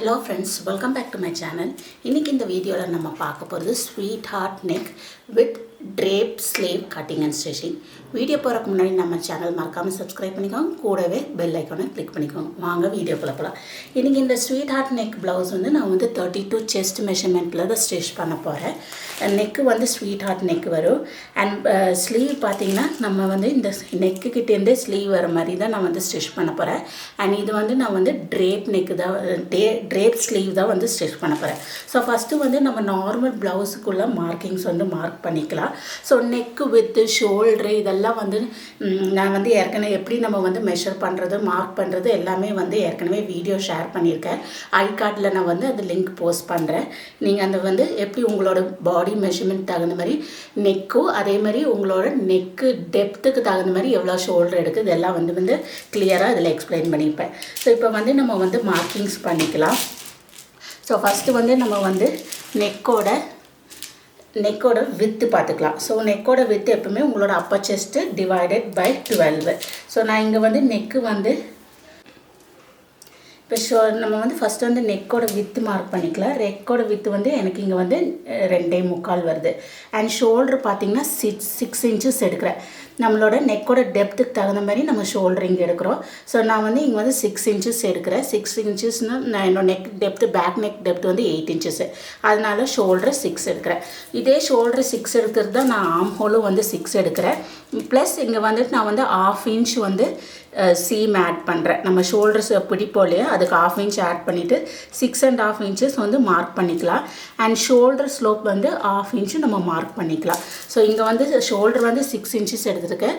Hello friends, welcome back to my channel. இன்னைக்கு இந்த வீடியோல நம்ம பார்க்க போறது sweetheart neck with drape sleeve cutting and stitching. வீடியோ போறதுக்கு முன்னாடி நம்ம சேனல் மறக்காம subscribe பண்ணிக்கோங்க, கூடவே bell icon-ஐ click பண்ணிக்கோங்க. வாங்க வீடியோக்குள்ள போலாம். இன்னைக்கு இந்த ஸ்வீட் ஹார்ட் neck blouse வந்து நான் வந்து 32 chest measurement-ல தான் ஸ்டிட்ச் பண்ண போறேன். neck வந்து ஸ்வீட் ஹார்ட் neck வரும் and sleeve பாத்தீங்கன்னா நம்ம வந்து இந்த neck கிட்ட இருந்து sleeve வர மாதிரி தான் நான் வந்து ஸ்டிட்ச் பண்ண போறேன். and இது வந்து நான் வந்து drape neck தான் drape sleeve தான் வந்து ஸ்டிட்ச் பண்ண போறேன். ஸோ ஃபஸ்ட்டு வந்து நம்ம நார்மல் ப்ளவுஸுக்குள்ள மார்க்கிங்ஸ் வந்து மார்க் பண்ணிக்கலாம். ஸோ நெக்கு வித்து ஷோல்டரு இதெல்லாம் வந்து நான் வந்து ஏற்கனவே எப்படி நம்ம வந்து மெஷர் பண்ணுறது மார்க் பண்ணுறது எல்லாமே வந்து ஏற்கனவே வீடியோ ஷேர் பண்ணியிருக்கேன். ஐ கார்டில் நான் வந்து அந்த லிங்க் போஸ்ட் பண்ணுறேன். நீங்கள் அந்த வந்து எப்படி உங்களோட பாடி மெஷர்மெண்ட் தகுந்த மாதிரி நெக்கும் அதே மாதிரி உங்களோட நெக்கு டெப்த்துக்கு தகுந்த மாதிரி எவ்வளோ ஷோல்டர் எடுக்குது இதெல்லாம் வந்து கிளியராக இதில் எக்ஸ்பிளைன் பண்ணியிருப்பேன். ஸோ இப்போ வந்து நம்ம வந்து மார்க்கிங்ஸ் பண்ணிக்கலாம். ஸோ ஃபஸ்ட்டு வந்து நம்ம வந்து நெக்கோட வித்து பார்த்துக்கலாம். ஸோ நெக்கோட வித்து எப்பவுமே உங்களோட upper chest divided by 12. So நான் இங்கே வந்து நெக்கு வந்து இப்போ நம்ம வந்து ஃபஸ்ட்டு வந்து நெக்கோட வித்து மார்க் பண்ணிக்கலாம். நெக்கோட வித்து வந்து எனக்கு இங்கே வந்து 2.25 வருது. அண்ட் ஷோல்டர் பார்த்தீங்கன்னா 6 இன்ச்சஸ் எடுக்கிறேன். நம்மளோட நெக்கோட டெப்த்துக்கு தகுந்த மாதிரி நம்ம ஷோல்டர் இங்கே எடுக்கிறோம். ஸோ நான் வந்து இங்கே வந்து 6 இன்ச்சஸ் எடுக்கிறேன். 6 இன்ச்சஸ்னால் நான் என்னோட neck depth back neck depth வந்து 8 இன்ச்சஸ். அதனால ஷோல்டர் 6 எடுக்கிறேன். இதே ஷோல்டர் 6 எடுக்கிறது தான் நான் ஆம் ஹோலும் வந்து 6 எடுக்கிறேன். ப்ளஸ் இங்கே வந்துட்டு நான் வந்து 1/2 இன்ச் வந்து சீம் ஆட் பண்ணுறேன். நம்ம ஷோல்டர்ஸ் பிடிப்போம் இல்லையா, அதுக்கு 1/2 இன்ச் ஆட் பண்ணிவிட்டு 6.5 இன்ச்சஸ் வந்து மார்க் பண்ணிக்கலாம். அண்ட் ஷோல்டர் ஸ்லோப் வந்து 1/2 இன்ச்சு நம்ம மார்க் பண்ணிக்கலாம். ஸோ இங்கே வந்து ஷோல்டர் வந்து 6 இன்ச்சஸ் எடுத்துருக்கேன்.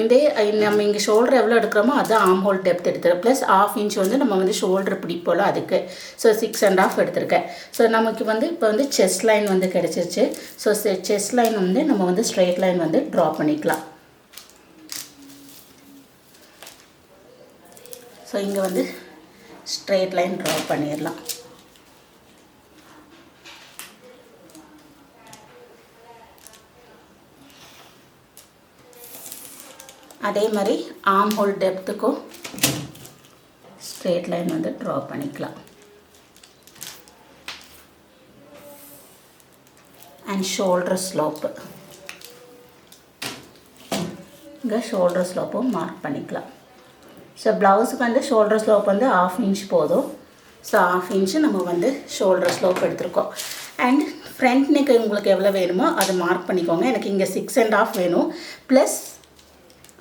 இதே நம்ம இங்கே ஷோல்டர் எவ்வளோ எடுக்கிறோமோ அதுதான் ஆம் ஹோல் டெப்த் எடுத்துருக்கேன். ப்ளஸ் 1/2 இன்ச் வந்து நம்ம வந்து ஷோல்டர் பிடிப்போல அதுக்கு. ஸோ 6.5 எடுத்திருக்கேன். ஸோ நமக்கு வந்து இப்போ வந்து செஸ்ட் லைன் வந்து கிடச்சிருச்சு. ஸோ செஸ்ட் லைன் வந்து நம்ம வந்து ஸ்ட்ரெயிட் லைன் வந்து ட்ரா பண்ணிக்கலாம். ஸோ இங்கே வந்து ஸ்ட்ரெயிட் லைன் ட்ரா பண்ணிடலாம். அதே மாதிரி ஆம் ஹோல் டெப்த்துக்கும் ஸ்ட்ரெயிட் லைன் வந்து ட்ரா பண்ணிக்கலாம். அண்ட் ஷோல்டர் ஸ்லோப்பு இங்கே ஷோல்டர் ஸ்லோப்பும் மார்க் பண்ணிக்கலாம். ஸோ ப்ளவுஸுக்கு வந்து ஷோல்டர் ஸ்லோப் வந்து 1/2 இன்ச் போதும். ஸோ 1/2 இன்ச்சு நம்ம வந்து ஷோல்டர் ஸ்லோப் எடுத்துருக்கோம். அண்ட் ஃப்ரண்ட் நெக் உங்களுக்கு எவ்வளோ வேணுமோ அதை மார்க் பண்ணிக்கோங்க. எனக்கு இங்கே 6.5 வேணும். ப்ளஸ்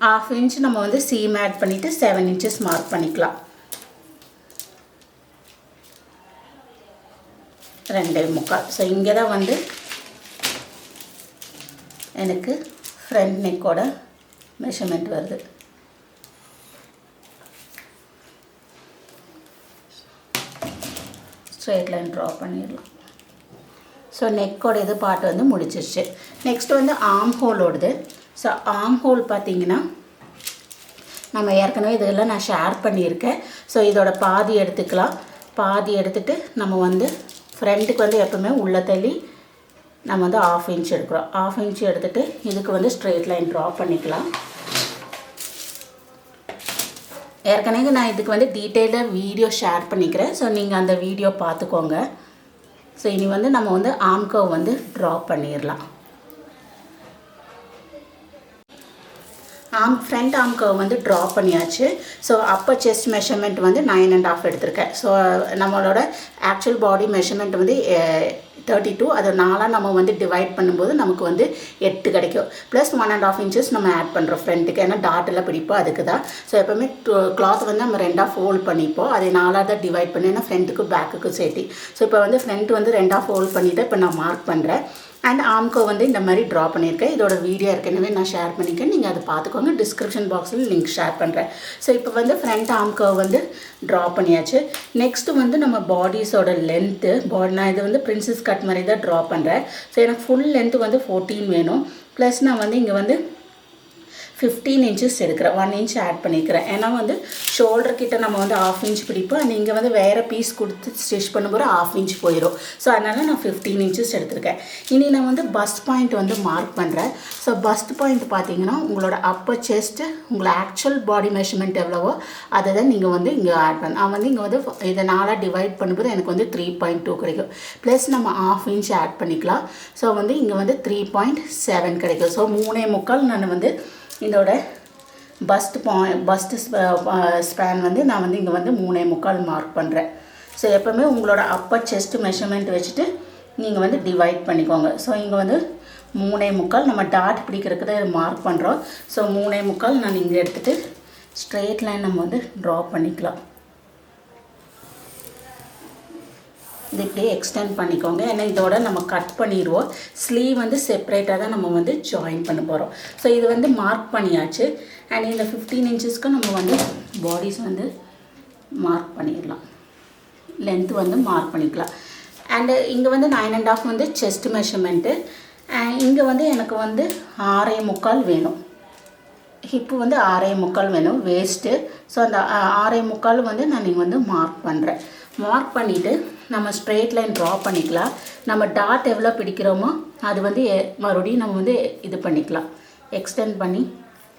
1/2 இன்ச் நம்ம வந்து சீம் ஆட் பண்ணிவிட்டு 7 இன்ச்சஸ் மார்க் பண்ணிக்கலாம். 2.25. ஸோ இங்கே தான் வந்து எனக்கு ஃப்ரண்ட் நெக்கோட மெஷர்மெண்ட் வருது. ஸ்ட்ரெயிட் லைன் ட்ரா பண்ணிடலாம். ஸோ நெக்கோட இது பார்ட் வந்து முடிச்சிருச்சு. நெக்ஸ்ட் வந்து ஆம் ஹோலோடது. ஸோ ஆம் ஹோல் பார்த்திங்கன்னா நம்ம ஏற்கனவே இதெல்லாம் நான் ஷேர் பண்ணியிருக்கேன். ஸோ இதோட பாதி எடுத்துக்கலாம். பாதி எடுத்துகிட்டு நம்ம வந்து ஃப்ரண்ட்டுக்கு வந்து எப்போவுமே உள்ள தள்ளி நம்ம வந்து 1/2 இன்ச் எடுக்கிறோம். 1/2 இன்ச் எடுத்துகிட்டு இதுக்கு வந்து ஸ்ட்ரெயிட் லைன் ட்ரா பண்ணிக்கலாம். ஏற்கனவே நான் இதுக்கு வந்து டீட்டெயிலாக வீடியோ ஷேர் பண்ணிக்கிறேன். ஸோ நீங்கள் அந்த வீடியோ பார்த்துக்கோங்க. ஸோ இனி வந்து நம்ம வந்து ஆம் கர்வ் வந்து ட்ரா பண்ணிடலாம். ஃப்ரண்ட் ஆம் கர்வ் வந்து ட்ரா பண்ணியாச்சு. ஸோ அப்பர் செஸ்ட் மெஷர்மெண்ட் வந்து 9.5 எடுத்திருக்கேன். ஸோ நம்மளோட ஆக்சுவல் பாடி மெஷர்மெண்ட் வந்து 32. அதை 4 நம்ம வந்து டிவைட் பண்ணும்போது நமக்கு வந்து 8 கிடைக்கும். ப்ளஸ் 1.5 இன்ச்சஸ் நம்ம ஆட் பண்ணுறோம் ஃப்ரண்ட்டுக்கு. ஏன்னா டாட்டெல்லாம் பிடிப்போம் அதுக்கு தான். ஸோ எப்போவுமே கிளாத் வந்து நம்ம 2ஆக ஃபோல்ட் பண்ணிப்போம். அதை 4ஆக தான் டிவைட் பண்ணி ஏன்னா ஃப்ரண்ட்டுக்கும் பேக்குக்கும் சேர்த்து. ஸோ இப்போ வந்து ஃப்ரண்ட் வந்து 2ஆக ஃபோல்ட் பண்ணிவிட்டு இப்போ நான் மார்க் பண்ணுறேன். அண்ட் ஆம்கோ வந்து இந்த மாதிரி ட்ரா பண்ணியிருக்கேன். இதோட வீடியோ ஏற்கனவே நான் ஷேர் பண்ணியிருக்கேன். நீங்கள் அதை பார்த்துக்கோங்க. டிஸ்கிரிப்ஷன் பாக்ஸில் லிங்க் ஷேர் பண்ணுறேன். ஸோ இப்போ வந்து ஃப்ரண்ட் ஆம்கோ வந்து ட்ரா பண்ணியாச்சு. நெக்ஸ்ட்டு வந்து நம்ம பாடிஸோட லென்த்து நான் இது வந்து பிரின்சஸ் கட் மாதிரி தான் ட்ரா பண்ணுறேன். ஸோ எனக்கு ஃபுல் லென்த்து வந்து 14 வேணும். ப்ளஸ் நான் வந்து இங்கே வந்து 15 inches எடுக்கிறேன். 1 inch ஆட் பண்ணிக்கிறேன். ஏன்னா வந்து ஷோல்டர் கிட்ட நம்ம வந்து 1/2 inch பிடிப்போம். நீங்கள் வந்து வேறு பீஸ் கொடுத்து ஸ்டிச் பண்ணும்போது 1/2 inch போயிடும். ஸோ அதனால் நான் 15 inches எடுத்திருக்கேன். இனி நான் வந்து பஸ்ட் பாயிண்ட் வந்து மார்க் பண்ணுறேன். ஸோ பஸ்ட் பாயிண்ட் பார்த்தீங்கன்னா உங்களோட அப்பர் செஸ்ட்டு உங்களோட ஆக்சுவல் பாடி மெஷர்மெண்ட் எவ்வளவோ அதை தான் நீங்கள் வந்து இங்கே ஆட் பண்ண. நான் வந்து இங்கே வந்து இதை 4 டிவைட் பண்ணும்போது எனக்கு வந்து 3.2 கிடைக்கும். ப்ளஸ் நம்ம 1/2 inch ஆட் பண்ணிக்கலாம். ஸோ வந்து இங்கே வந்து 3.7 கிடைக்கும். ஸோ 3.25 நான் வந்து இதோட பஸ்ட் ஸ்பேன் வந்து நான் வந்து இங்கே வந்து 3.25 மார்க் பண்ணுறேன். ஸோ எப்போவுமே உங்களோட அப்பர் செஸ்ட் மெஷர்மெண்ட் வச்சுட்டு நீங்கள் வந்து டிவைட் பண்ணிக்கோங்க. ஸோ இங்கே வந்து 3.25 நம்ம டாட் பிடிக்கிறதுக்கு மார்க் பண்ணுறோம். ஸோ 3.25 நான் இங்கே எடுத்துகிட்டு ஸ்ட்ரெயிட் லைன் நம்ம வந்து ட்ரா பண்ணிக்கலாம். இது இப்படியே எக்ஸ்டெண்ட் பண்ணிக்கோங்க. ஏன்னா இதோட நம்ம கட் பண்ணிடுவோம். ஸ்லீவ் வந்து செப்பரேட்டாக தான் நம்ம வந்து ஜாயின் பண்ண போகிறோம். ஸோ இது வந்து மார்க் பண்ணியாச்சு. அண்ட் இந்த 15 inchesக்கு நம்ம வந்து பாடிஸ் வந்து மார்க் பண்ணிடலாம். லென்த் வந்து மார்க் பண்ணிக்கலாம். அண்டு இங்கே வந்து 9.5 வந்து செஸ்ட் மெஷர்மெண்ட்டு. இங்கே வந்து எனக்கு வந்து 6.25 வேணும். ஹிப்பு வந்து 6.25 வேணும் வேஸ்ட்டு. ஸோ அந்த 6.25 வந்து நான் இங்கே வந்து மார்க் பண்ணுறேன். மார்க் பண்ணிவிட்டு நம்ம ஸ்ட்ரெயிட் லைன் ட்ரா பண்ணிக்கலாம். நம்ம டாட் எவ்வளோ பிடிக்கிறோமோ அது வந்து மறுபடியும் நம்ம வந்து இது பண்ணிக்கலாம். எக்ஸ்டெண்ட் பண்ணி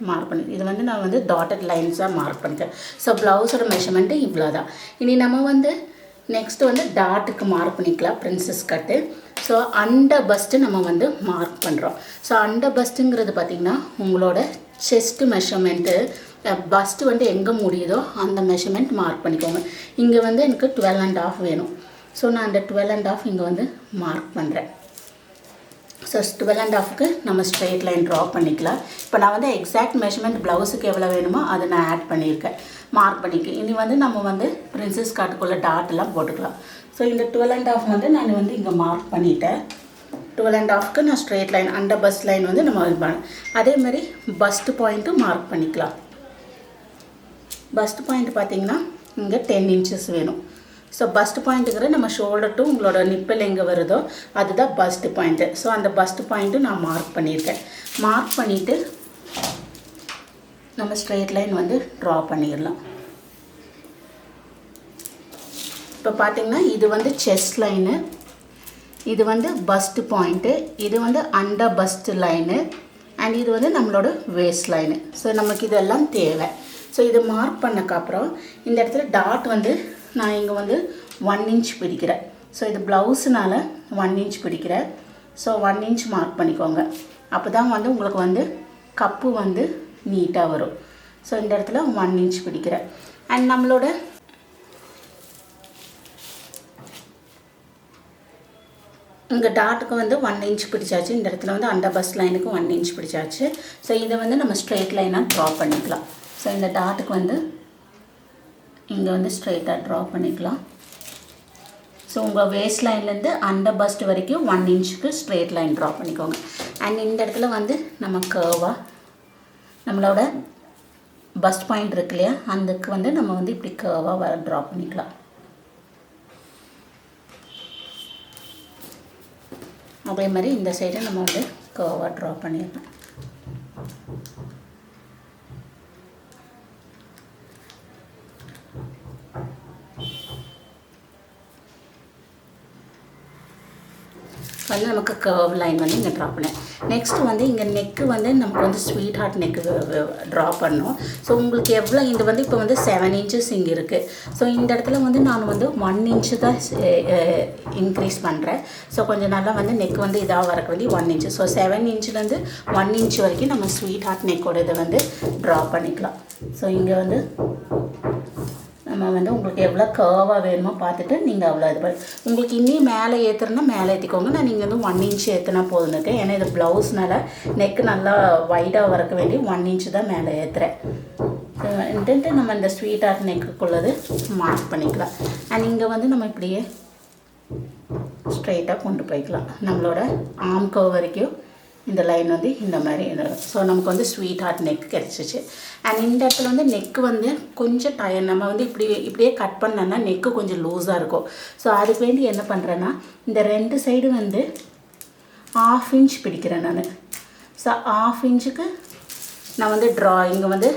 மார்க் பண்ணி இது வந்து நான் வந்து டாட்டட் லைன்ஸாக மார்க் பண்ணிக்கிறேன். ஸோ ப்ளவுஸோட மெஷர்மெண்ட்டு இவ்வளோ தான். இனி நம்ம வந்து நெக்ஸ்ட்டு வந்து டாட்டுக்கு மார்க் பண்ணிக்கலாம். பிரின்சஸ் கட்டு. ஸோ அண்டர் பஸ்ட்டு நம்ம வந்து மார்க் பண்ணுறோம். ஸோ அண்டர் பஸ்ட்டுங்கிறது பார்த்திங்கன்னா உங்களோட செஸ்ட்டு மெஷர்மெண்ட்டு பஸ்ட்டு வந்து எங்கே முடியுதோ அந்த மெஷர்மெண்ட் மார்க் பண்ணிக்கோங்க. இங்கே வந்து எனக்கு 12.5 வேணும். ஸோ நான் அந்த 12.5 இங்கே வந்து மார்க் பண்ணுறேன். ஸோ 12.5க்கு நம்ம ஸ்ட்ரெயிட் லைன் ட்ரா பண்ணிக்கலாம். இப்போ நான் வந்து எக்ஸாக்ட் மெஷர்மெண்ட் ப்ளவுஸுக்கு எவ்வளோ வேணுமோ அதை நான் ஆட் பண்ணியிருக்கேன். மார்க் பண்ணிக்க. இனி வந்து நம்ம வந்து பிரின்சஸ் காட்டுக்குள்ளே டாட்டெல்லாம் போட்டுக்கலாம். ஸோ இந்த 12.5 வந்து நான் வந்து இங்கே மார்க் பண்ணிட்டேன். 12.5க்கு நான் straight line under first line வந்து நம்ம இது பண்ண. அதேமாதிரி பஸ்ட் பாயிண்ட்டும் மார்க் பண்ணிக்கலாம். பஸ்ட் பாயிண்ட் பார்த்திங்கன்னா இங்கே 10 inches வேணும். ஸோ பஸ்ட் பாயிண்ட்டுங்கிற நம்ம ஷோல்டர் டு உங்களோட நிப்பிள் எங்கே வருதோ அதுதான் பஸ்ட் பாயிண்ட்டு. ஸோ அந்த பஸ்ட் பாயிண்ட்டு நான் மார்க் பண்ணியிருக்கேன். மார்க் பண்ணிவிட்டு நம்ம ஸ்ட்ரெயிட் லைன் வந்து ட்ரா பண்ணிடலாம். இப்போ பார்த்திங்கன்னா இது வந்து செஸ்ட் லைனு, இது வந்து பஸ்ட் பாயிண்ட்டு, இது வந்து அண்டர் பஸ்ட் லைனு, அண்ட் இது வந்து நம்மளோட வேஸ்ட் லைனு. ஸோ நமக்கு இதெல்லாம் தேவை. ஸோ இது மார்க் பண்ணக்கப்புறம் இந்த இடத்துல டாட் வந்து நான் இங்கே வந்து 1 inch பிடிக்கிறேன். ஸோ இது ப்ளவுஸுனால 1 inch பிடிக்கிறேன். ஸோ 1 inch மார்க் பண்ணிக்கோங்க. அப்போ தான் வந்து உங்களுக்கு வந்து கப்பு வந்து நீட்டாக வரும். ஸோ இந்த இடத்துல 1 inch பிடிக்கிறேன். அண்ட் நம்மளோட இங்கே டாட்டுக்கு வந்து 1 inch பிடிச்சாச்சு. இந்த இடத்துல வந்து அண்டர் பஸ் லைனுக்கு 1 inch பிடிச்சாச்சு. ஸோ இதை வந்து நம்ம ஸ்ட்ரெயிட் லைனாக ட்ரா பண்ணிக்கலாம். ஸோ இந்த டாட்டுக்கு வந்து இங்கே வந்து ஸ்ட்ரெயிட்டாக ட்ரா பண்ணிக்கலாம். ஸோ உங்கள் வேஸ்ட் லைன்லேருந்து அண்டர் பஸ்ட் வரைக்கும் 1 inchக்கு ஸ்ட்ரெயிட் லைன் ட்ரா பண்ணிக்கோங்க. அண்ட் இந்த இடத்துல வந்து நம்ம கர்வாக நம்மளோட பஸ்ட் பாயிண்ட் இருக்கு இல்லையா, அதுக்கு வந்து நம்ம வந்து இப்படி கர்வாக ட்ரா பண்ணிக்கலாம். அதே மாதிரி இந்த சைடு நம்ம வந்து கர்வாக ட்ரா பண்ணிடலாம். வந்து நமக்கு கர்வ் லைன் வந்து இங்கே ட்ரா பண்ணேன். நெக்ஸ்ட்டு வந்து இங்கே நெக்கு வந்து நமக்கு வந்து ஸ்வீட் ஹார்ட் நெக்கு ட்ரா பண்ணோம். ஸோ உங்களுக்கு எவ்வளோ இது வந்து இப்போ வந்து 7 inches இங்கே இருக்குது. ஸோ இந்த இடத்துல வந்து நான் வந்து 1 inch தான் இன்க்ரீஸ் பண்ணுறேன். ஸோ கொஞ்சம் நல்லா வந்து நெக் வந்து இதாக வரக்க வேண்டிய 1 inch. ஸோ 7 inchலேருந்து 1 inch வரைக்கும் நம்ம ஸ்வீட் ஹார்ட் நெக்கோட இதை வந்து ட்ரா பண்ணிக்கலாம். ஸோ இங்கே வந்து நம்ம வந்து உங்களுக்கு எவ்வளோ கர்வாக வேணுமோ பார்த்துட்டு நீங்கள் அவ்வளோ இது பண்ணி உங்களுக்கு இன்னும் மேலே ஏற்றுறனா மேலே ஏற்றிக்கோங்க. நான் நீங்கள் வந்து 1 inch ஏற்றினா போதும் இருக்கேன். ஏன்னா இது ப்ளவுஸ்னால நெக்கு நல்லா வைடாக வரக்க வேண்டிய 1 inch தான் மேலே ஏற்றுறேன். இன்ட்டு நம்ம இந்த ஸ்வீட் ஹார்ட் நெக்குக்குள்ளது மார்க் பண்ணிக்கலாம். அண்ட் இங்கே வந்து நம்ம இப்படியே ஸ்ட்ரெயிட்டாக கொண்டு போய்க்கலாம். நம்மளோட ஆர்ம் கர்வ் வரைக்கும் இந்த லைன் வந்து இந்த மாதிரி. ஸோ நமக்கு வந்து ஸ்வீட் ஹார்ட் நெக் கிடச்சிச்சு. அண்ட் இந்த இடத்துல வந்து நெக்கு வந்து கொஞ்சம் நம்ம வந்து இப்படியே கட் பண்ணோன்னா நெக்கு கொஞ்சம் லூஸாக இருக்கும். ஸோ அதுக்கு வேண்டி என்ன பண்ணுறேன்னா இந்த 2 சைடு வந்து 1/2 inch பிடிக்கிறேன் நான். ஸோ 1/2 inchக்கு நான் வந்து இங்கே வந்து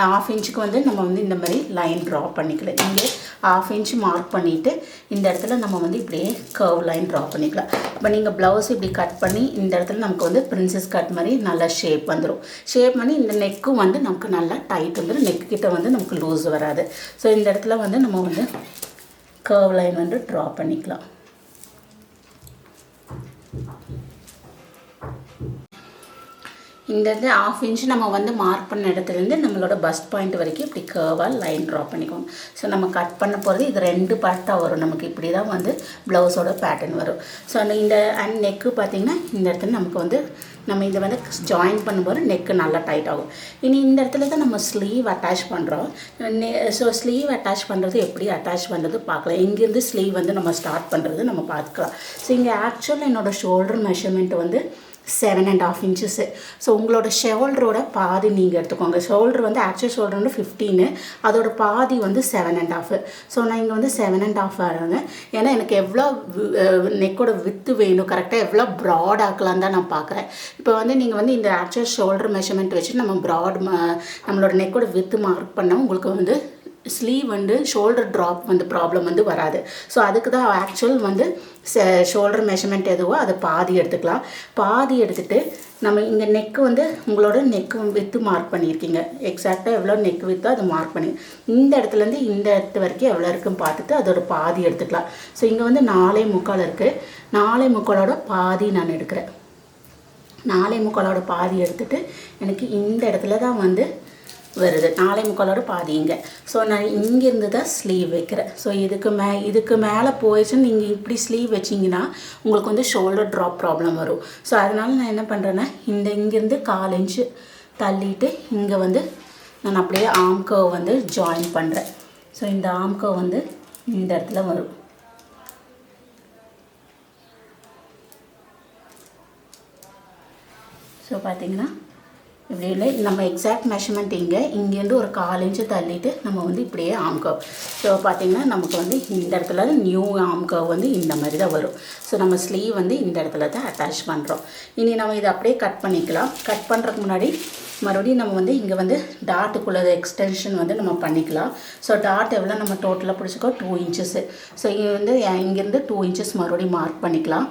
1/2 இன்ச்சுக்கு வந்து நம்ம வந்து இந்த மாதிரி லைன் ட்ரா பண்ணிக்கலாம். இங்கே 1/2 இன்ச் மார்க் பண்ணிவிட்டு இந்த இடத்துல நம்ம வந்து இப்படியே கர்வ் லைன் ட்ரா பண்ணிக்கலாம். இப்போ நீங்கள் ப்ளவுஸ் இப்படி கட் பண்ணி இந்த இடத்துல நமக்கு வந்து பிரின்சஸ் கட் மாதிரி நல்லா ஷேப் வந்துடும். ஷேப் பண்ணி இந்த நெக்கும் வந்து நமக்கு நல்லா டைட் வந்துடும். நெக்கு கிட்ட வந்து நமக்கு லூஸ் வராது. ஸோ இந்த இடத்துல வந்து நம்ம வந்து கர்வ் லைன் வந்து ட்ரா பண்ணிக்கலாம். இந்த 1/2 இன்ச் நம்ம வந்து மார்க் பண்ண இடத்துலேருந்து நம்மளோட பஸ்ட் பாயிண்ட் வரைக்கும் இப்படி கர்வாக லைன் ட்ரா பண்ணிக்கோங்க. ஸோ நம்ம கட் பண்ண போகிறது இது 2 பார்ட்டாக வரும். நமக்கு இப்படி தான் வந்து ப்ளவுஸோட பேட்டர்ன் வரும். ஸோ இந்த அண்ட் நெக்கு பார்த்திங்கன்னா இந்த இடத்துல நமக்கு வந்து நம்ம இதை வந்து ஜாயின் பண்ணும்போது நெக்கு நல்லா டைட் ஆகும். இனி இந்த இடத்துல தான் நம்ம ஸ்லீவ் அட்டாச் பண்ணுறோம். ஸோ ஸ்லீவ் அட்டாச் பண்ணுறது எப்படி அட்டாச் பண்ணுறது பார்க்கலாம். இங்கேருந்து ஸ்லீவ் வந்து நம்ம ஸ்டார்ட் பண்ணுறது நம்ம பார்த்துக்கலாம். ஸோ இங்கே ஆக்சுவலாக என்னோடய ஷோல்டர் மெஷர்மெண்ட் வந்து 7.5 inches. ஸோ உங்களோட ஷோல்டரோட பாதி நீங்கள் எடுத்துக்கோங்க. ஷோல்டர் வந்து ஆக்சுவல் ஷோல்டர் வந்து 15, அதோட பாதி வந்து 7.5. ஸோ நான் இங்கே வந்து 7.5 ஆகிறாங்க. ஏன்னா எனக்கு எவ்வளோ நெக்கோட வித்து வேணும், கரெக்டாக எவ்வளோ ப்ராட் ஆக்கலாம் தான் நான் பார்க்குறேன். இப்போ வந்து நீங்கள் வந்து இந்த ஆக்சுவல் ஷோல்டர் மெஷர்மெண்ட் வச்சு நம்ம நம்மளோட நெக்கோட வித்து மார்க் பண்ணால் உங்களுக்கு வந்து ஸ்லீவ் வந்து ஷோல்டர் ட்ராப் வந்து ப்ராப்ளம் வந்து வராது. ஸோ அதுக்கு தான் ஆக்சுவல் வந்து ஷோல்டர் மெஷர்மெண்ட் எதுவோ அதை பாதி எடுத்துக்கலாம். பாதி எடுத்துகிட்டு நம்ம இங்கே நெக்கு வந்து உங்களோட நெக்கு வித்து மார்க் பண்ணியிருக்கீங்க. எக்ஸாக்டாக எவ்வளோ நெக் வித்தோ அதை மார்க் பண்ணி இந்த இடத்துலேருந்து இந்த இடத்து வரைக்கும் எவ்வளோ இருக்குன்னு பார்த்துட்டு அதோட பாதி எடுத்துக்கலாம். ஸோ இங்கே வந்து 4.25 இருக்குது. 4.25 பாதி நான் எடுக்கிறேன். 4.25 பாதி எடுத்துகிட்டு எனக்கு இந்த இடத்துல தான் வந்து வருது 4.25 பாதிங்க. ஸோ நான் இங்கேருந்து தான் ஸ்லீவ் வைக்கிறேன். ஸோ இதுக்கு மேலே போயிடுச்சுன்னு நீங்கள் இப்படி ஸ்லீவ் வச்சிங்கன்னா உங்களுக்கு வந்து ஷோல்டர் ட்ராப் ப்ராப்ளம் வரும். ஸோ அதனால் நான் என்ன பண்ணுறேன்னா இங்கேருந்து 1/4 இன்ச்சு தள்ளிட்டு இங்கே வந்து நான் அப்படியே ஆர்ம் கர்வ் வந்து ஜாயின் பண்ணுறேன். ஸோ இந்த ஆர்ம் கர்வ் வந்து இந்த இடத்துல வரும். ஸோ பார்த்தீங்கன்னா இப்படி இல்லை நம்ம எக்ஸாக்ட் மெஷர்மெண்ட் இங்கேருந்து ஒரு 1/4 இன்ச்சு தள்ளிட்டு நம்ம வந்து இப்படியே ஆர்ம் கர்வ். ஸோ பார்த்திங்கன்னா நமக்கு வந்து இந்த இடத்துல நியூ ஆர்ம் கர்வ் வந்து இந்த மாதிரி தான் வரும். ஸோ நம்ம ஸ்லீவ் வந்து இந்த இடத்துல தான் அட்டாச் பண்ணுறோம். இனி நம்ம இதை அப்படியே கட் பண்ணிக்கலாம். கட் பண்ணுறதுக்கு முன்னாடி மறுபடியும் நம்ம வந்து இங்கே வந்து டாட்டுக்குள்ள எக்ஸ்டென்ஷன் வந்து நம்ம பண்ணிக்கலாம். ஸோ டாட் எவ்வளோ நம்ம டோட்டலாக பிடிச்சிக்கோ 2 inches. ஸோ இங்கே வந்து இங்கேருந்து 2 inches மறுபடியும் மார்க் பண்ணிக்கலாம்.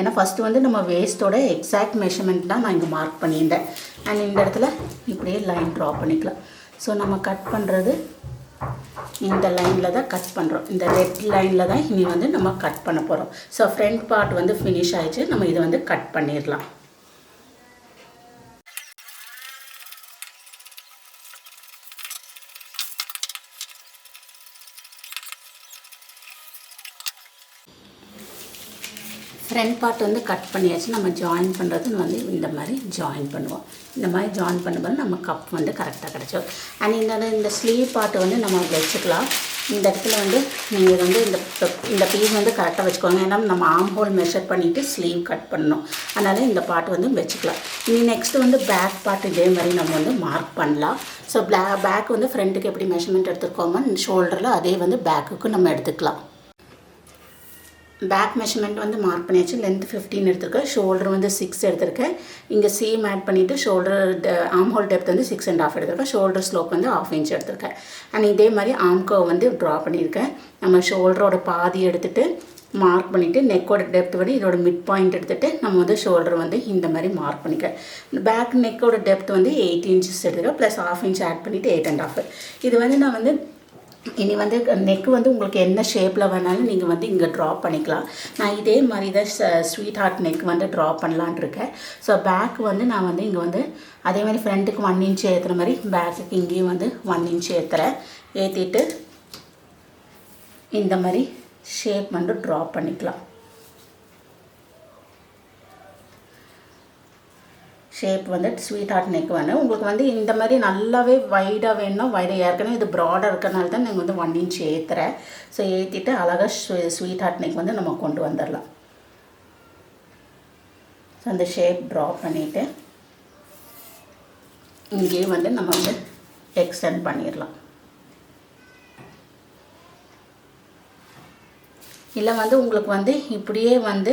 ஏன்னா ஃபஸ்ட்டு வந்து நம்ம வேஸ்ட்டோட எக்ஸாக்ட் மெஷர்மெண்ட் தான் நான் இங்கே மார்க் பண்ணியிருந்தேன். அண்ட் இந்த இடத்துல இப்படியே லைன் ட்ரா பண்ணிக்கலாம். ஸோ நம்ம கட் பண்ணுறது இந்த லைனில் தான் கட் பண்ணுறோம். இந்த ரெட் லைனில் தான் இனி வந்து நம்ம கட் பண்ண போகிறோம். ஸோ ஃப்ரண்ட் பார்ட் வந்து ஃபினிஷ் ஆகிடுச்சு. நம்ம இதை வந்து கட் பண்ணிடலாம். ஃப்ரண்ட் பார்ட் வந்து கட் பண்ணியாச்சு. நம்ம ஜாயின் பண்ணுறது வந்து இந்த மாதிரி ஜாயின் பண்ணுவோம். இந்த மாதிரி ஜாயின் பண்ணும்போது நம்ம கப் வந்து கரெக்டாக கிடச்சிடும். அண்ட் இந்த ஸ்லீவ் பார்ட் வந்து நம்ம வச்சுக்கலாம். இந்த இடத்துல வந்து நீங்கள் வந்து இந்த பீஸ் வந்து கரெக்டாக வச்சுக்கோங்க. ஏன்னா நம்ம ஆர்ம் ஹோல் மெஷர் பண்ணிவிட்டு ஸ்லீவ் கட் பண்ணணும். அதனால் இந்த பார்ட் வந்து வச்சுக்கலாம். இனி நெக்ஸ்ட்டு வந்து பேக் பார்ட் இதே மாதிரி நம்ம வந்து மார்க் பண்ணலாம். ஸோ பேக் வந்து ஃப்ரண்ட்டுக்கு எப்படி மெஷர்மெண்ட் எடுத்துருக்கோமோ ஷோல்டரில் அதே வந்து பேக்குக்கு நம்ம எடுத்துக்கலாம். பேக் மெஷர்மெண்ட் வந்து மார்க் பண்ணியாச்சு. லென்த் 15 எடுத்திருக்கேன். ஷோல்டர் வந்து 6 எடுத்திருக்கேன். இங்கே சீம் ஆட் பண்ணிவிட்டு ஷோல்டர் ஆர்ம் ஹோல் டெப்த் வந்து 6.5 எடுத்திருக்கேன். ஷோல்டர் ஸ்லோப் வந்து 1/2 inch எடுத்திருக்கேன். அண்ட் இதே மாதிரி ஆர்ம் கர்வ் வந்து ட்ரா பண்ணியிருக்கேன். நம்ம ஷோல்டரோட பாதி எடுத்துகிட்டு மார்க் பண்ணிவிட்டு நெக்கோட டெப்த் வந்து இதோட மிட் பாயிண்ட் எடுத்துகிட்டு நம்ம வந்து ஷோல்டர் வந்து இந்த மாதிரி மார்க் பண்ணிக்கிறேன். பேக் நெக்கோட டெப்த் வந்து 8 inches எடுத்துருக்கேன். ப்ளஸ் 1/2 inch ஆட் பண்ணிவிட்டு 8.5. இது வந்து நான் வந்து இனி வந்து நெக்கு வந்து உங்களுக்கு என்ன ஷேப்பில் வேணாலும் நீங்கள் வந்து இங்கே ட்ரா பண்ணிக்கலாம். நான் இதே மாதிரி தான் ஸ்வீட் ஹார்ட் நெக் வந்து ட்ரா பண்ணலான் இருக்கேன். ஸோ பேக் வந்து நான் வந்து இங்கே வந்து அதே மாதிரி ஃப்ரண்ட்டுக்கு 1 inch ஏற்றுற மாதிரி பேக்குக்கு இங்கேயும் வந்து 1 inch ஏற்றுறேன். ஏற்றிட்டு இந்த மாதிரி ஷேப் வந்து ட்ரா பண்ணிக்கலாம். ஷேப் வந்து ஸ்வீட் ஹார்ட் நெக் வேணும். உங்களுக்கு வந்து இந்த மாதிரி நல்லாவே வைடாக வேணும்னா வைடாக, ஏற்கனவே இது ப்ராடாக இருக்கிறனால தான் நீங்கள் வந்து 1 inch ஏற்றுறேன். ஸோ ஏற்றிட்டு அழகாக ஸ்வீட் ஹார்ட் நெக் வந்து நம்ம கொண்டு வந்துடலாம். ஸோ அந்த ஷேப் ட்ரா பண்ணிவிட்டு இங்கேயும் வந்து நம்ம வந்து எக்ஸ்டெண்ட் பண்ணிடலாம். இல்லை வந்து உங்களுக்கு வந்து இப்படியே வந்து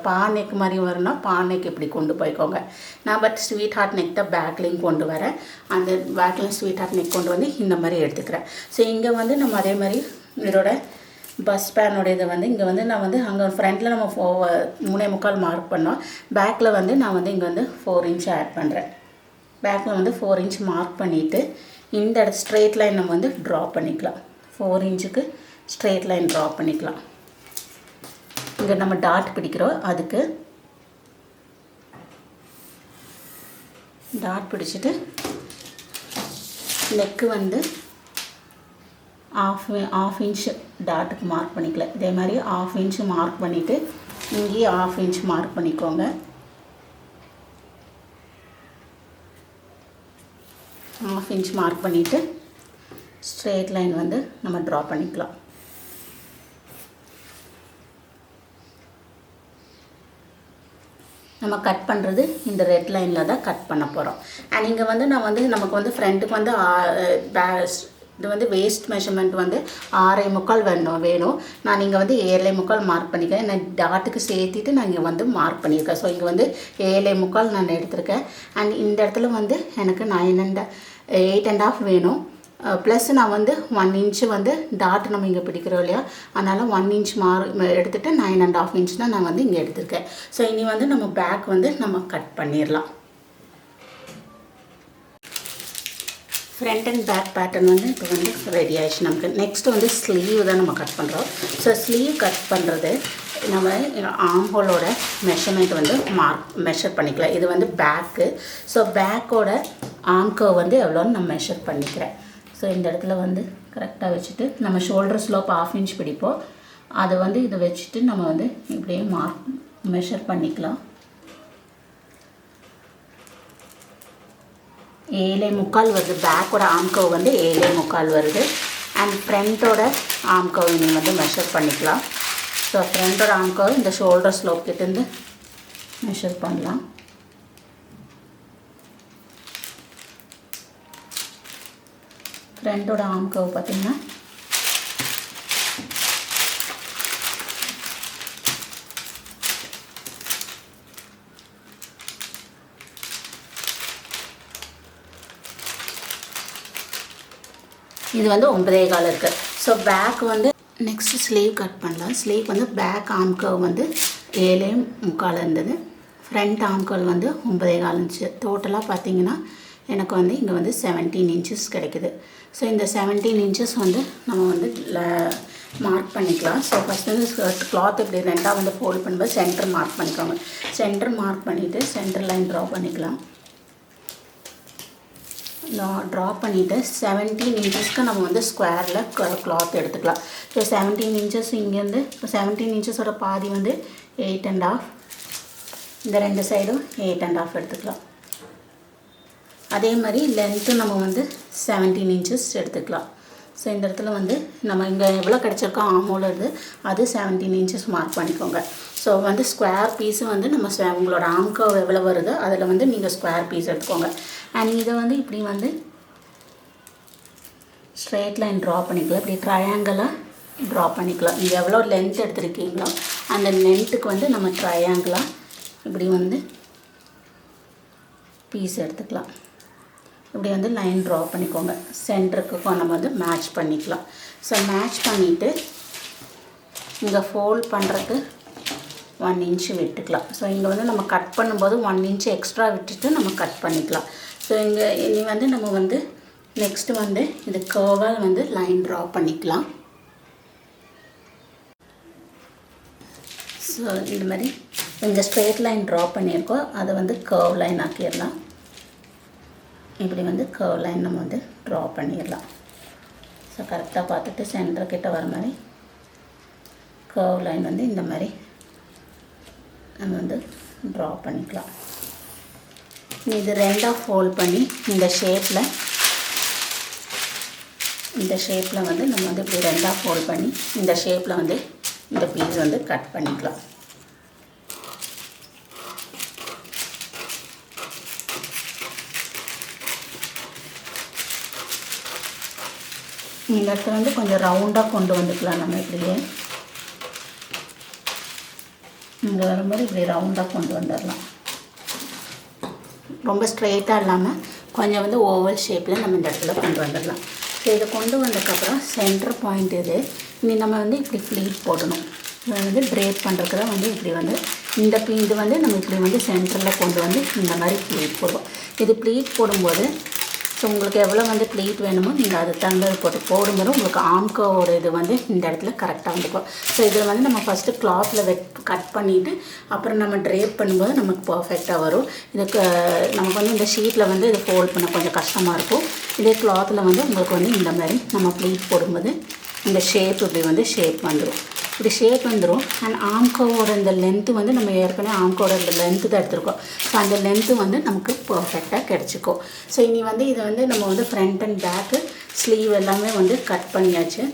பா நெக் மாதிரி வரும்னா பா நெக் இப்படி கொண்டு போய்க்கோங்க. நான் பட் ஸ்வீட் ஹார்ட் நெக் தான் பேக்லேயும் கொண்டு வரேன். அந்த பேக்லேயும் ஸ்வீட் ஹார்ட் நெக் கொண்டு வந்து இந்த மாதிரி எடுத்துக்கிறேன். ஸோ இங்கே வந்து நம்ம அதே மாதிரி இதோட பஸ் பேனோட இதை வந்து இங்கே வந்து நான் வந்து அங்கே ஃப்ரண்ட்டில் நம்ம 3.25 மார்க் பண்ணோம். பேக்கில் வந்து நான் வந்து இங்கே வந்து 4 இன்ச் ஆட் பண்ணுறேன். பேக்கில் வந்து 4 இன்ச் மார்க் பண்ணிவிட்டு இந்த ஸ்ட்ரெயிட் லைன் நம்ம வந்து ட்ரா பண்ணிக்கலாம். 4 இன்ச்சுக்கு ஸ்ட்ரெயிட் லைன் ட்ரா பண்ணிக்கலாம். இங்கே நம்ம டாட் பிடிக்கிறோம், அதுக்கு டாட் பிடிச்சிட்டு நெக்கு வந்து ஆஃப் இன்ச் டாட்டுக்கு மார்க் பண்ணிக்கலாம். இதே மாதிரி 1/2 இன்ச் மார்க் பண்ணிவிட்டு இங்கேயே 1/2 இன்ச் மார்க் பண்ணிக்கோங்க. 1/2 இன்ச் மார்க் பண்ணிவிட்டு ஸ்ட்ரெயிட் லைன் வந்து நம்ம ட்ரா பண்ணிக்கலாம். நம்ம கட் பண்ணுறது இந்த ரெட் லைனில் தான் கட் பண்ண போகிறோம். அண்ட் இங்கே வந்து நான் வந்து நமக்கு வந்து ஃப்ரண்ட்டுக்கு வந்து இது வந்து வேஸ்ட் மெஷர்மெண்ட் வந்து 6.25 வேணும். நான் இங்கே வந்து 7.25 மார்க் பண்ணிக்கிறேன். நான் டாட்டுக்கு சேர்த்திட்டு நான் இங்கே வந்து மார்க் பண்ணியிருக்கேன். ஸோ இங்கே வந்து 7.25 நான் எடுத்திருக்கேன். அண்ட் இந்த இடத்துல வந்து எனக்கு 8.5 வேணும். ப்ளஸ் நான் வந்து 1 இன்ச்சு வந்து டாட் நம்ம இங்கே பிடிக்கிறோம் இல்லையா, அதனால் 1 இன்ச் எடுத்துகிட்டு 9.5 இன்ச் தான் நான் வந்து இங்கே எடுத்திருக்கேன். ஸோ இனி வந்து நம்ம பேக் வந்து நம்ம கட் பண்ணிடலாம். ஃப்ரண்ட் அண்ட் பேக் பேட்டர்ன் வந்து இப்போ வந்து ரெடி ஆகிடுச்சு நமக்கு. நெக்ஸ்ட்டு வந்து ஸ்லீவ் தான் நம்ம கட் பண்ணுறோம். ஸோ ஸ்லீவ் கட் பண்ணுறது நம்ம ஆர்ம் ஹோலோட மெஷர்மெண்ட் வந்து மெஷர் பண்ணிக்கலாம். இது வந்து பேக்கு. ஸோ பேக்கோட ஆர்ம் கர்வ் வந்து எவ்வளோன்னு நான் மெஷர் பண்ணிக்கிறேன். ஸோ இந்த இடத்துல வந்து கரெக்டாக வச்சுட்டு நம்ம ஷோல்டர் ஸ்லோப் 1/2 இன்ச் பிடிப்போம். அதை வந்து இதை வச்சுட்டு நம்ம வந்து இப்படியே மெஷர் பண்ணிக்கலாம். 7.25 வருது. பேக்கோட ஆர்ம் கர்வ் வந்து 7.25 வருது. அண்ட் ஃப்ரண்ட்டோட ஆர்ம் கர்வ் நீங்கள் வந்து மெஷர் பண்ணிக்கலாம். ஸோ ஃப்ரண்ட்டோட ஆர்ம் கர்வ் இந்த ஷோல்டர் ஸ்லோப் கிட்டேருந்து மெஷர் பண்ணலாம். ஃப்ரண்ட்டோட ஆர்ம் கர்வ் பார்த்திங்கன்னா இது வந்து 9.25 இருக்குது. ஸோ பேக் வந்து நெக்ஸ்ட்டு ஸ்லீவ் கட் பண்ணலாம். ஸ்லீவ் வந்து பேக் ஆர்ம் கர்வ் வந்து 7.25 இருந்தது. ஃப்ரண்ட் ஆர்ம் கர்வ் வந்து 9.25 இருந்துச்சு. டோட்டலாக பார்த்திங்கன்னா எனக்கு வந்து இங்கே வந்து 17 இன்ச்சஸ் கிடைக்குது. ஸோ இந்த 17 இன்ச்சஸ் வந்து நம்ம வந்து மார்க் பண்ணிக்கலாம். ஸோ ஃபஸ்ட் வந்து கிளாத் இப்படி ரெண்டாக வந்து ஃபோல்ட் பண்ணும்போது சென்டர் மார்க் பண்ணிக்கோங்க. சென்டர் மார்க் பண்ணிவிட்டு சென்டர் லைன் ட்ரா பண்ணிக்கலாம். ட்ரா பண்ணிவிட்டு 17 இன்ச்சஸ்க்கு நம்ம வந்து ஸ்கொயரில் கிளாத் எடுத்துக்கலாம். ஸோ 17 இன்ச்சஸ் இங்கேருந்து 17 இன்ச்சஸோட பாதி வந்து 8.5, இந்த 2 சைடும் 8.5 எடுத்துக்கலாம். அதே மாதிரி லென்த்து நம்ம வந்து 17 இன்ச்சஸ் எடுத்துக்கலாம். ஸோ இந்த இடத்துல வந்து நம்ம இங்கே எவ்வளோ கிடச்சிருக்கோ ஆமோல இருந்து அது 17 இன்ச்சஸ் மார்க் பண்ணிக்கோங்க. ஸோ வந்து ஸ்கொயர் பீஸு வந்து நம்ம உங்களோட ஆர்ம் கர்வ் எவ்வளோ வருதோ அதில் வந்து நீங்கள் ஸ்கொயர் பீஸ் எடுத்துக்கோங்க. அண்ட் இதை வந்து இப்படி வந்து ஸ்ட்ரெயிட் லைன் ட்ரா பண்ணிக்கலாம். இப்படி ட்ரையாங்கிளாக ட்ரா பண்ணிக்கலாம். இங்கே எவ்வளோ லென்த் எடுத்துருக்கீங்களோ அந்த லென்த்துக்கு வந்து நம்ம ட்ரையாங்கிளாக இப்படி வந்து பீஸ் எடுத்துக்கலாம். இப்படி வந்து லைன் ட்ரா பண்ணிக்கோங்க. சென்டருக்கு நம்ம வந்து மேட்ச் பண்ணிக்கலாம். ஸோ மேட்ச் பண்ணிவிட்டு இங்கே ஃபோல்ட் பண்ணுறதுக்கு 1 இன்ச்சு விட்டுக்கலாம். ஸோ இங்கே வந்து நம்ம கட் பண்ணும்போது 1 இன்ச்சு எக்ஸ்ட்ரா விட்டுட்டு நம்ம கட் பண்ணிக்கலாம். ஸோ இங்கே இனி வந்து நம்ம வந்து நெக்ஸ்ட்டு வந்து இது கர்வால் வந்து லைன் ட்ரா பண்ணிக்கலாம். ஸோ இந்த மாதிரி இங்கே ஸ்ட்ரெயிட் லைன் ட்ரா பண்ணியிருக்கோம், அதை வந்து கர்வ் லைன் ஆக்கிடலாம். இப்படி வந்து கர்வ் லைன் நம்ம வந்து ட்ரா பண்ணிடலாம். ஸோ கரெக்டாக பார்த்துட்டு சென்டர்கிட்ட வர மாதிரி கர்வ் லைன் வந்து இந்த மாதிரி நம்ம வந்து ட்ரா பண்ணிக்கலாம். இது ரெண்டாக ஃபோல்ட் பண்ணி இந்த ஷேப்பில் வந்து நம்ம வந்து இப்படி ரெண்டாக ஃபோல்ட் பண்ணி இந்த ஷேப்பில் வந்து இந்த பீஸ் வந்து கட் பண்ணிக்கலாம். இந்த இடத்துல வந்து கொஞ்சம் ரவுண்டாக கொண்டு வந்துக்கலாம். நம்ம இப்படியே இங்கே வரும்போது இப்படி ரவுண்டாக கொண்டு வந்துடலாம். ரொம்ப ஸ்ட்ரெயிட்டாக இல்லாமல் கொஞ்சம் வந்து ஓவல் ஷேப்பில் நம்ம இந்த இடத்துல கொண்டு வந்துடலாம். ஸோ இதை கொண்டு வந்ததுக்கப்புறம் சென்டர் பாயிண்ட் இது இனி நம்ம வந்து இப்படி ப்ளீட் போடணும். இதை வந்து ட்ரேப் பண்ணுறதுக்கு தான் வந்து இப்படி வந்து இது வந்து நம்ம இப்படி வந்து சென்டரில் கொண்டு வந்து இந்த மாதிரி ப்ளீட் போடுவோம். இது ப்ளீட் போடும்போது ஸோ உங்களுக்கு எவ்வளோ வந்து ப்ளீட் வேணுமோ நீங்கள் அது தகுந்தது போடும்போது உங்களுக்கு ஆம்கோவோட இது வந்து இந்த இடத்துல கரெக்டாக வந்துக்கும். ஸோ இதில் வந்து நம்ம ஃபஸ்ட்டு கிளாத்தில் கட் பண்ணிவிட்டு அப்புறம் நம்ம ட்ரேப் பண்ணும்போது நமக்கு பர்ஃபெக்டாக வரும். இதுக்கு நமக்கு வந்து இந்த ஷீட்டில் வந்து இது ஃபோல்ட் பண்ண கொஞ்சம் கஷ்டமாக இருக்கும். இதே கிளாத்தில் வந்து உங்களுக்கு வந்து இந்த மாதிரி நம்ம ப்ளீட் போடும்போது இந்த ஷேப் இப்படி வந்து ஷேப் வந்துடும். இப்படி ஷேப் வந்துடும். அண்ட் ஆம்கோவோட இந்த லென்த்து வந்து நம்ம ஏற்கனவே ஆம்கோட இந்த லென்த்து தான் எடுத்துருக்கோம். ஸோ அந்த லென்த்து வந்து நமக்கு பர்ஃபெக்டாக கிடச்சிக்கும். ஸோ இனி வந்து இதை வந்து நம்ம வந்து ஃப்ரண்ட் அண்ட் பேக்கு ஸ்லீவ் எல்லாமே வந்து கட் பண்ணியாச்சு.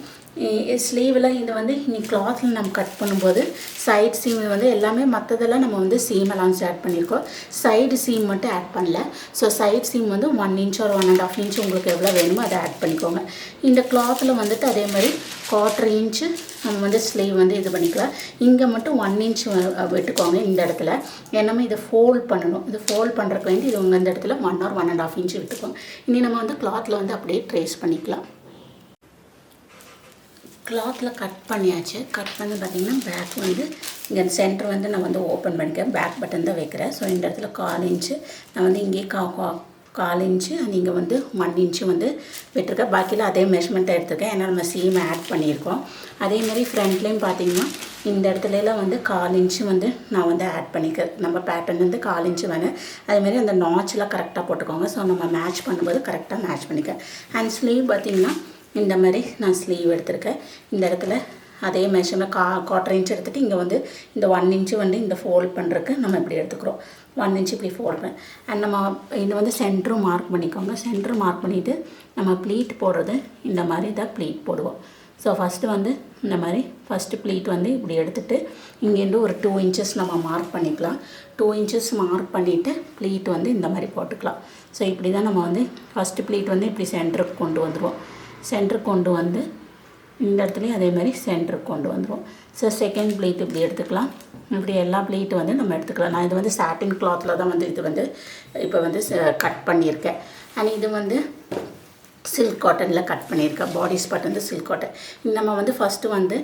ஸ்லீவில் இது வந்து இன்னைக்கு கிளாத்தில் நம்ம கட் பண்ணும்போது சைடு சீம் வந்து எல்லாமே மற்றதெல்லாம் நம்ம வந்து சீம் அலான்ஸ் ஆட் பண்ணியிருக்கோம். சைடு சீம் மட்டும் ஆட் பண்ணல. ஸோ சைடு சீம் வந்து 1 inch or 1.5 inch உங்களுக்கு எவ்வளோ வேணுமோ அதை ஆட் பண்ணிக்கோங்க. இந்த கிளாத்தில் வந்துட்டு அதே மாதிரி 1/4 inch நம்ம வந்து ஸ்லீவ் வந்து இது பண்ணிக்கலாம். இங்கே மட்டும் 1 inch விட்டுக்கோங்க இந்த இடத்துல. ஏன்னா இதை ஃபோல்ட் பண்ணணும். இது ஃபோல்ட் பண்ணுறதுக்கு வேண்டி இது உங்கள் இந்த இடத்துல 1 or 1.5 inch விட்டுக்கோங்க. இனி நம்ம வந்து கிளாத்தில் வந்து அப்படியே ட்ரேஸ் பண்ணிக்கலாம். கிளாத்தில் கட் பண்ணியாச்சு. கட் பண்ணி பார்த்திங்கன்னா பேக் வந்து இங்கே சென்டர் வந்து நான் வந்து ஓப்பன் பண்ணிக்கிறேன். பேக் பட்டன் தான் வைக்கிறேன். ஸோ இந்த இடத்துல 1/4 inch நான் வந்து இங்கே 1/4 inch நீங்கள் வந்து 1 inch வந்து விட்டுருக்கேன். பாக்கியில் அதே மெஷர்மெண்ட்டை எடுத்துருக்கேன். ஏன்னா நம்ம சீம் ஆட் பண்ணியிருக்கோம். அதேமாதிரி ஃப்ரண்ட்லேயும் பார்த்திங்கன்னா இந்த இடத்துலலாம் வந்து 1/4 inch வந்து நான் வந்து ஆட் பண்ணிக்கிறேன். நம்ம பேட்டர்ன் வந்து 1/4 inch வேணும். அதேமாதிரி அந்த நாட்ச்லாம் கரெக்டாக போட்டுக்கோங்க. ஸோ நம்ம மேட்ச் பண்ணும்போது கரெக்டாக மேட்ச் பண்ணிக்கிறேன். அண்ட் ஸ்லீவ் பார்த்திங்கன்னா இந்த மாதிரி நான் ஸ்லீவ் எடுத்திருக்கேன். இந்த இடத்துல அதே மெஷர்மெண்ட் 1/4 inch எடுத்துகிட்டு இங்கே வந்து இந்த 1 inch வந்து இந்த ஃபோல்ட் பண்ணுறதுக்கு நம்ம இப்படி எடுத்துக்கிறோம். 1 inch இப்படி ஃபோல்ட் பண்ண அண்ட் நம்ம இது வந்து சென்டரும் மார்க் பண்ணிக்கோங்க. சென்டரும் மார்க் பண்ணிவிட்டு நம்ம ப்ளீட் போடுறது இந்த மாதிரி தான் ப்ளீட் போடுவோம். ஸோ ஃபஸ்ட்டு வந்து இந்த மாதிரி ஃபஸ்ட்டு ப்ளீட் வந்து இப்படி எடுத்துகிட்டு இங்கேருந்து ஒரு 2 inches நம்ம மார்க் பண்ணிக்கலாம். 2 inches மார்க் பண்ணிவிட்டு ப்ளீட் வந்து இந்த மாதிரி போட்டுக்கலாம். ஸோ இப்படி தான் நம்ம வந்து ஃபஸ்ட்டு ப்ளீட் வந்து இப்படி சென்டருக்கு கொண்டு வந்துடுவோம். சென்டருக்கு கொண்டு வந்து இந்த இடத்துலையும் அதே மாதிரி சென்டருக்கு கொண்டு வந்துடுவோம். ஸோ செகண்ட் ப்ளீட் இப்படி எடுத்துக்கலாம். இப்படி எல்லா ப்ளீட்டு வந்து நம்ம எடுத்துக்கலாம். நான் இது வந்து சாட்டின் கிளாத்தில் தான் வந்து இது வந்து இப்போ வந்து கட் பண்ணியிருக்கேன். அண்ட் இது வந்து சில்க் காட்டனில் கட் பண்ணியிருக்கேன். பாடி ஸ்பாட் வந்து சில்க் காட்டன். நம்ம வந்து ஃபஸ்ட்டு வந்து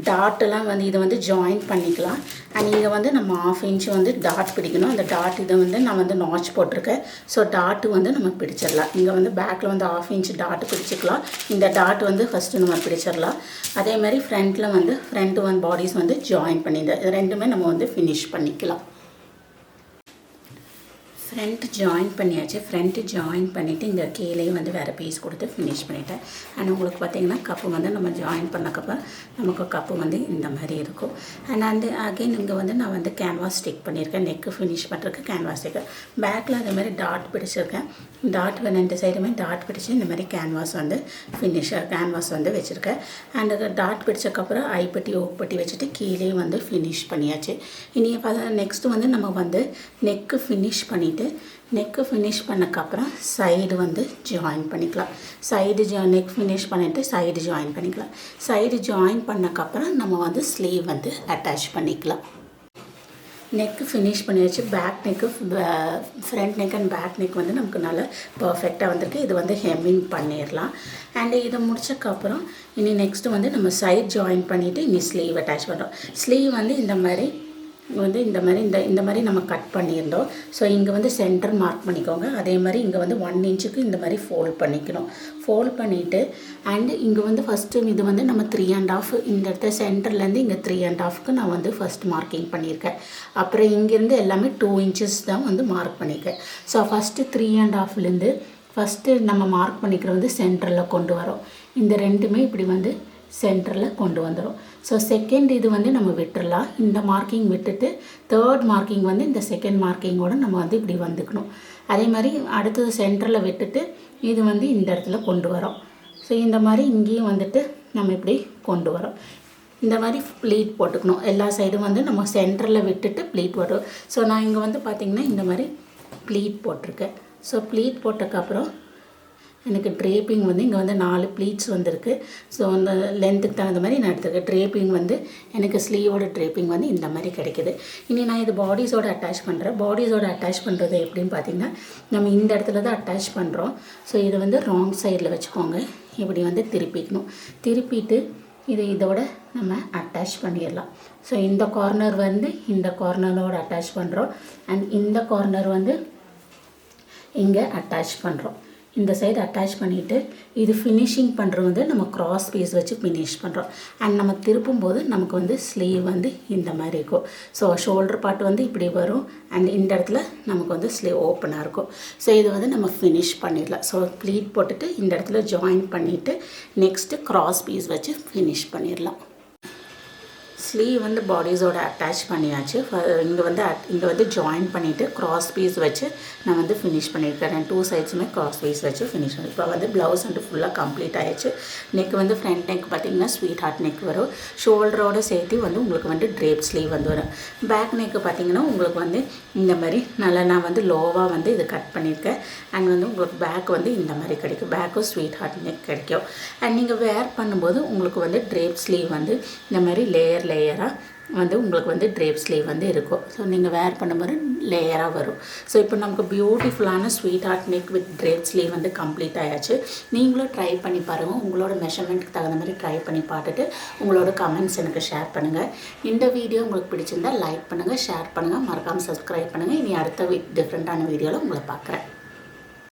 டாட்டெல்லாம் வந்து இதை வந்து ஜாயின் பண்ணிக்கலாம். அண்ட் இங்கே வந்து நம்ம 1/2 inch வந்து டாட் பிடிக்கணும். அந்த டாட் இதை வந்து நான் வந்து நாட்ச் போட்டிருக்கேன். ஸோ டாட்டு வந்து நம்ம பிடிச்சிடலாம். இங்கே வந்து பேக்கில் வந்து 1/2 inch டாட்டு பிடிச்சிக்கலாம். இந்த டாட் வந்து ஃபஸ்ட்டு நம்ம பிடிச்சிடலாம். அதே மாதிரி ஃப்ரண்ட்டில் வந்து ஃப்ரண்ட் ஒன் பாடிஸ் வந்து ஜாயின் பண்ணியிருந்தேன். இது ரெண்டுமே நம்ம வந்து ஃபினிஷ் பண்ணிக்கலாம். ஃப்ரண்ட் ஜாயின் பண்ணியாச்சு. ஃப்ரண்ட்டு ஜாயின் பண்ணிவிட்டு இங்கே கீழேயும் வந்து வேறு பீஸ் கொடுத்து ஃபினிஷ் பண்ணிவிட்டேன். அண்ட் உங்களுக்கு பார்த்திங்கன்னா கப்பு வந்து நம்ம ஜாயின் பண்ணக்கப்புறம் நமக்கு கப்பு வந்து இந்த மாதிரி இருக்கும். அண்ட் அந்த அகெயின் இங்கே வந்து நான் வந்து கேன்வாஸ் ஸ்டிக் பண்ணியிருக்கேன். நெக்கு ஃபினிஷ் பண்ணுறதுக்கு கேன்வாஸ் ஸ்டிக். பேக்கில் அதே மாதிரி டாட் பிடிச்சிருக்கேன். டாட் 2 சைடுமே டாட் பிடிச்சி இந்த மாதிரி கேன்வாஸ் வந்து கேன்வாஸ் வந்து வச்சுருக்கேன். அண்ட் டாட் பிடிச்சக்கப்புறம் ஐப்பட்டி ஓப்பட்டி வச்சுட்டு கீழே வந்து ஃபினிஷ் பண்ணியாச்சு. இனி நெக்ஸ்ட்டு வந்து நம்ம வந்து நெக்கு ஃபினிஷ் பண்ணிவிட்டு நெக்கு ஃபினிஷ் பண்ணக்கப்புறம் சைடு வந்து ஜாயின் பண்ணிக்கலாம். நெக் ஃபினிஷ் பண்ணிவிட்டு சைடு ஜாயின் பண்ணிக்கலாம். சைடு ஜாயின் பண்ணக்கப்புறம் நம்ம வந்து ஸ்லீவ் வந்து அட்டாச் பண்ணிக்கலாம். நெக்கு ஃபினிஷ் பண்ணியாச்சு. Back neck front neck and back neck வந்து நமக்கு நல்லா பர்ஃபெக்டாக வந்திருக்கு. இது வந்து ஹெம்மிங் பண்ணிடலாம். அண்டு இதை முடிச்சக்கப்புறம் இனி நெக்ஸ்ட்டு வந்து நம்ம சைட் ஜாயின் பண்ணிவிட்டு இனி ஸ்லீவ் அட்டாச் பண்ணுறோம். ஸ்லீவ் வந்து இந்த மாதிரி நம்ம கட் பண்ணியிருந்தோம். ஸோ இங்கே வந்து சென்டர் மார்க் பண்ணிக்கோங்க. அதே மாதிரி இங்கே வந்து 1 inchக்கு இந்த மாதிரி ஃபோல்ட் பண்ணிக்கணும். ஃபோல்ட் பண்ணிவிட்டு அண்டு இங்கே வந்து ஃபஸ்ட்டு இது வந்து நம்ம 3.5 இந்த இடத்துல சென்டர்லேருந்து இங்கே 3.5க்கு நான் வந்து ஃபஸ்ட் மார்க்கிங் பண்ணியிருக்கேன். அப்புறம் இங்கேருந்து எல்லாமே 2 inches தான் வந்து மார்க் பண்ணியிருக்கேன். ஸோ ஃபஸ்ட்டு 3.5லேருந்து ஃபஸ்ட்டு நம்ம மார்க் பண்ணிக்கிறது வந்து சென்டரில் கொண்டு வரோம். இந்த ரெண்டுமே இப்படி வந்து சென்டரில் கொண்டு வந்துடும். ஸோ செகண்ட் இது வந்து நம்ம விட்டுடலாம். இந்த மார்க்கிங் விட்டுட்டு தேர்ட் மார்க்கிங் வந்து இந்த செகண்ட் மார்க்கிங்கோடு நம்ம வந்து இப்படி வந்துக்கணும். அதே மாதிரி அடுத்தது சென்டரில் விட்டுட்டு இது வந்து இந்த இடத்துல கொண்டு வரோம். ஸோ இந்த மாதிரி இங்கேயும் வந்துட்டு நம்ம இப்படி கொண்டு வரோம். இந்த மாதிரி ப்ளீட் போட்டுக்கணும். எல்லா சைடும் வந்து நம்ம சென்டரில் விட்டுட்டு ப்ளீட் வரும். ஸோ நான் இங்கே வந்து பார்த்திங்கன்னா இந்த மாதிரி ப்ளீட் போட்டிருக்கேன். ஸோ ப்ளீட் போட்டதுக்கப்புறம் எனக்கு ட்ரேப்பிங் வந்து இங்கே வந்து 4 ப்ளீட்ஸ் வந்திருக்கு. ஸோ அந்த லென்த்துக்கு தகுந்த மாதிரி நான் எடுத்துருக்கேன். ட்ரேப்பிங் வந்து எனக்கு ஸ்லீவோட ட்ரேப்பிங் வந்து இந்த மாதிரி கிடைக்கிது. இனி நான் இது பாடிஸோடு அட்டாச் பண்ணுறேன். பாடிஸோடு அட்டாச் பண்ணுறது எப்படின்னு பார்த்தீங்கன்னா, நம்ம இந்த இடத்துல தான் அட்டாச் பண்ணுறோம். ஸோ இதை வந்து ராங் சைடில் வச்சுக்கோங்க. இப்படி வந்து திருப்பிக்கணும். திருப்பிட்டு இதோட நம்ம அட்டாச் பண்ணிடலாம். ஸோ இந்த கார்னர் வந்து இந்த கார்னரோட அட்டாச் பண்ணுறோம். அண்ட் இந்த கார்னர் வந்து இங்கே அட்டாச் பண்ணுறோம். இந்த சைடு அட்டாச் பண்ணிவிட்டு இது ஃபினிஷிங் பண்ணுறது வந்து நம்ம க்ராஸ் பீஸ் வச்சு ஃபினிஷ் பண்ணுறோம். அண்ட் நம்ம திருப்பும்போது நமக்கு வந்து ஸ்லீவ் வந்து இந்த மாதிரி இருக்கும். ஸோ ஷோல்டர் பார்ட் வந்து இப்படி வரும். அண்ட் இந்த இடத்துல நமக்கு வந்து ஸ்லீவ் ஓப்பனாக இருக்கும். ஸோ இது வந்து நம்ம ஃபினிஷ் பண்ணிடலாம். ஸோ ப்ளீட் போட்டுட்டு இந்த இடத்துல ஜாயின் பண்ணிவிட்டு நெக்ஸ்ட்டு க்ராஸ் பீஸ் வச்சு ஃபினிஷ் பண்ணிடலாம். ஸ்லீவ் வந்து பாடிஸோட அட்டாச் பண்ணியாச்சு. இங்கே வந்து ஜாயின் பண்ணிவிட்டு க்ராஸ் பீஸ் வச்சு நான் வந்து ஃபினிஷ் பண்ணியிருக்கேன். 2 சைட்ஸுமே க்ராஸ் பீஸ் வச்சு ஃபினிஷ் பண்ணி இப்போ வந்து ப்ளவுஸ் வந்து ஃபுல்லாக கம்ப்ளீட் ஆகிடுச்சு. நெக் வந்து ஃப்ரண்ட் நெக் பார்த்திங்கன்னா ஸ்வீட் ஹார்ட் நெக் வரும். ஷோல்டரோடு சேர்த்து வந்து உங்களுக்கு வந்து ட்ரேப் ஸ்லீவ் வந்து வரும். பேக் நெக்கு பார்த்திங்கன்னா உங்களுக்கு வந்து இந்த மாதிரி நல்லா நான் வந்து லோவாக வந்து இது கட் பண்ணியிருக்கேன். அண்ட் வந்து உங்களுக்கு பேக் வந்து இந்த மாதிரி கிடைக்கும். பேக்கும் ஸ்வீட் ஹார்ட் நெக் கிடைக்கும். அண்ட் நீங்கள் வேர் பண்ணும்போது உங்களுக்கு வந்து ட்ரேப் ஸ்லீவ் வந்து இந்த மாதிரி லேயராக வந்து உங்களுக்கு வந்து ட்ரேப் ஸ்லீவ் வந்து இருக்கும். ஸோ நீங்கள் வேர் பண்ணும்போது லேயராக வரும். ஸோ இப்போ நமக்கு பியூட்டிஃபுல்லான sweetheart neck with drape sleeve வந்து கம்ப்ளீட் ஆயாச்சு. நீங்களும் ட்ரை பண்ணி பாருங்கள். உங்களோட மெஷர்மெண்ட்டுக்கு தகுந்த மாதிரி ட்ரை பண்ணி பார்த்துட்டு உங்களோட கமெண்ட்ஸ் எனக்கு ஷேர் பண்ணுங்கள். இந்த வீடியோ உங்களுக்கு பிடிச்சிருந்தால் லைக் பண்ணுங்கள், ஷேர் பண்ணுங்கள், மறக்காமல் சப்ஸ்கிரைப் பண்ணுங்கள். இனி அடுத்த டிஃப்ரெண்ட்டான வீடியோவில் உங்களை பார்க்குறேன்.